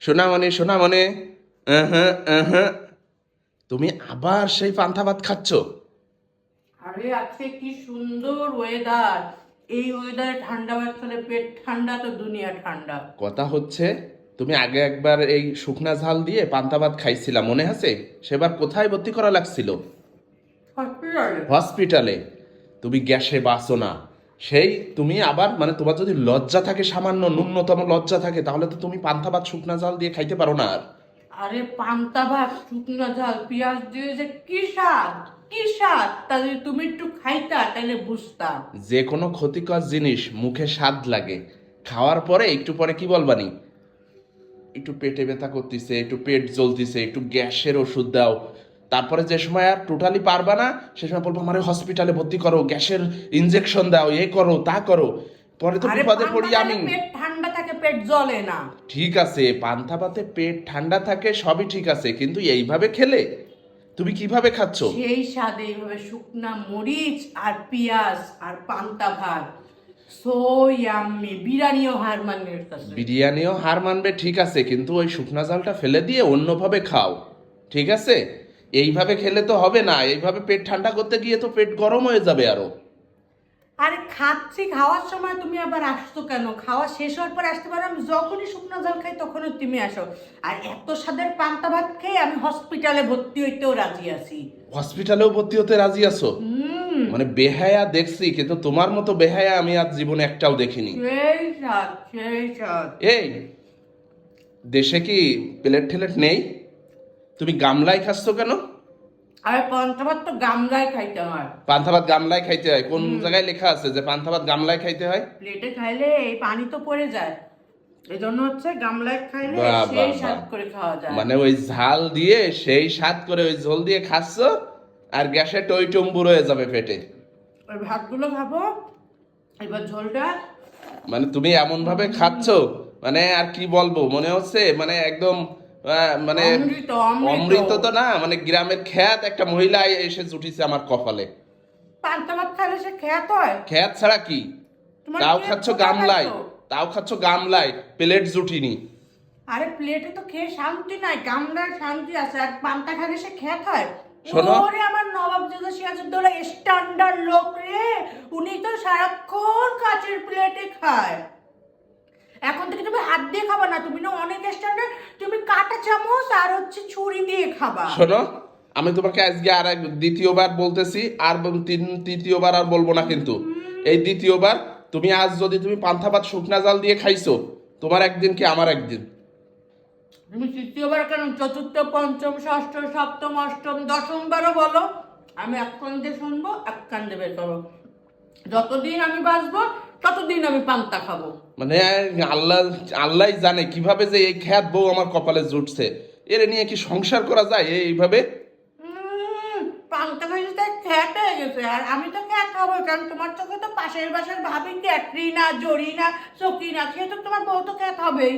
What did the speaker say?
সোনামণি সোনামণি, তুমি আবার সেই পান্তা ভাত খাচ্ছ? আরে আজকে কি সুন্দর ওয়েদার। এই ওয়েদারে ঠান্ডা ভাত খেলে পেট ঠান্ডা তো দুনিয়া ঠান্ডা। কথা হচ্ছে, তুমি আগে একবার এই শুকনা ঝাল দিয়ে পান্তা ভাত খাইছিলা, মনে আছে? সেবার কোথায় ভর্তি করা লাগছিল? হসপিটালে। হসপিটালে। তুমি গ্যাসে বাঁচো না। সেই তুমি আবার মানে তোমার যদি লজ্জা থাকে, সামান্য ন্যূনতম লজ্জা থাকে, তাহলে তো তুমি পান্তা ভাত শুকনা ঝাল দিয়ে খাইতে পারো না আর। আরে পান্তা ভাত শুকনো ঝাল পেঁয়াজ দিয়ে যে কি স্বাদ, কি স্বাদ, তা যদি তুমি একটু খাইতা তাহলে বুঝতা। যে কোনো ক্ষতিকর জিনিস মুখে স্বাদ লাগে, খাওয়ার পরে একটু পরে কি বলবানি? একটু পেটে ব্যথা করতেছে, একটু পেট জ্বলতেছে, একটু গ্যাসের ওষুধ দাও। তারপরে যে সময় আর টোটালি পারবা না, সে সময় বলবো আমার হসপিটালে ভর্তি করো, গ্যাসের ইনজেকশন দাও, এ করো তা করো। পরে তো আরে বিপদে পান্তা পড়ি খেলে আমি। পেট ঠান্ডা থাকে, পেট জ্বলে না। ঠিক আছে, পান্তা ভাতে পেট ঠান্ডা থাকে, সবই ঠিক আছে, কিন্তু এইভাবে খেলে তুমি কিভাবে খাচ্ছ? সেই স্বাদে এইভাবে শুকনা মরিচ আর পেঁয়াজ আর পান্তা ভাত, সো ইয়াম্মি। বিরিয়ানিও হার মানে এর কাছে। বিরিয়ানিও হার মানবে, ঠিক আছে, কিন্তু ওই শুকনা জালটা ফেলে দিয়ে অন্যভাবে খাও, ঠিক আছে? এইভাবে খেলে তো হবে না, এইভাবে পেট ঠান্ডা করতে গিয়ে তো পেট গরম হয়ে যাবে আরো। আরে খাচ্ছি, খাওয়ার সময় তুমি আবার আসছো কেন? খাওয়া শেষ হওয়ার পর আসতে পারো। আমি যখনই শুকনো জল খাই তখনই তুমি আসো। আর এত স্বাদের পান্তা ভাত খেয়ে আমি হসপিটালে ভর্তি হইতেও রাজি আছি। হসপিটালেও ভর্তি হতে রাজি আছো? মানে বেহায়া দেখছি, কিন্তু তোমার মতো বেহায়া আমি আজ জীবনে একটাও দেখিনি। সেই স্বাদ, সেই স্বাদ। এই দেশে কি প্লেট ঠেলেট নেই? তুমি গামলায় খাচ্ছ কেন? আর পান্তা ভাত তো গামলায় খাইতে হয়। পান্তা ভাত গামলায় খাইতে হয়? কোন জায়গায় লেখা আছে যে পান্তা ভাত গামলায় খাইতে হয়? প্লেটে খাইলে এই পানি তো পড়ে যায়, এই জন্য হচ্ছে গামলায় খাইলে বাহ সেই বাহ স্বাদ বাহ, করে খাওয়া যায়। মানে ওই ঝাল দিয়ে সেই স্বাদ করে ওই ঝোল দিয়ে খাচ্ছ, আর গ্যাসে টই টম্বুর হয়ে যাবে পেটে। ওই ভাতগুলো খাবো, এবার ঝোলটা। মানে তুমি এমন ভাবে খাচ্ছ, মানে আর কি বলবো, মনে হচ্ছে মানে একদম মানে অমৃত, অমৃত। অমৃত তো না, মানে গ্রামের খ্যাত একটা মহিলা এসে জুটিছে আমার কপালে। পান্তা ভাত খাইলে সে খেত হয়? খ্যাত ছাড়া কি? তোমার তাও পেট খাচ্ছ কোথায় গামলায়, খাইছো? তাও খাচ্ছ গামলায়, প্লেট জুটিনি। আরে প্লেটে তো খেয়ে শান্তি নাই, গামলার শান্তি আছে। আর পান্তা খাইলে সে খেত হয়? শোনো, ওরে আমার নবাব জাদা সিরাজউদ্দৌলা স্ট্যান্ডার্ড লোক রে। উনি তো সারাক্ষণ কাচের প্লেটে খায়। এখন থেকে তুমি হাত দিয়ে খাবা না, তুমি না অনেক স্ট্যান্ডার্ড। তুমি কাঁটা চামচ আর হচ্ছে ছুরি দিয়ে খাবা। শোনো, আমি তোমাকে আজকে আর এক দ্বিতীয়বার বলতেছি, আর তৃতীয়বার আর বলবো না কিন্তু। এই দ্বিতীয়বার, তুমি আজ যদি তুমি পান্তা ভাত শুকনা জাল দিয়ে খাইছো, তোমার একদিন কি আমার একদিন। তুমি তৃতীয়বার কেন, চতুর্থ, পঞ্চম, ষষ্ঠ, সপ্তম, অষ্টম, দশম বারও বলো। আমি এক কান দিয়ে শুনবো, এক কান দিয়ে বের করবো। যতদিন আমি বাঁচবো ততদিন আমি পান্তা খাবো। মানে আল্লাহ, আল্লাহ জানে কিভাবে যে এই খ্যাত বউ আমার কপালে জুটছে। এর নিয়ে কি সংসার করা যায় এইভাবে? পান্তা খাইতে তো খ্যাট হয়ে গেছে। আর আমি তো খ্যাট হবো, কারণ তোমার চোখে তো পাশের বাসার ভাবি ক্যাটরিনা, জরিনা, সকিনা, সে তো তোমার বউ তো খ্যাট হবেই।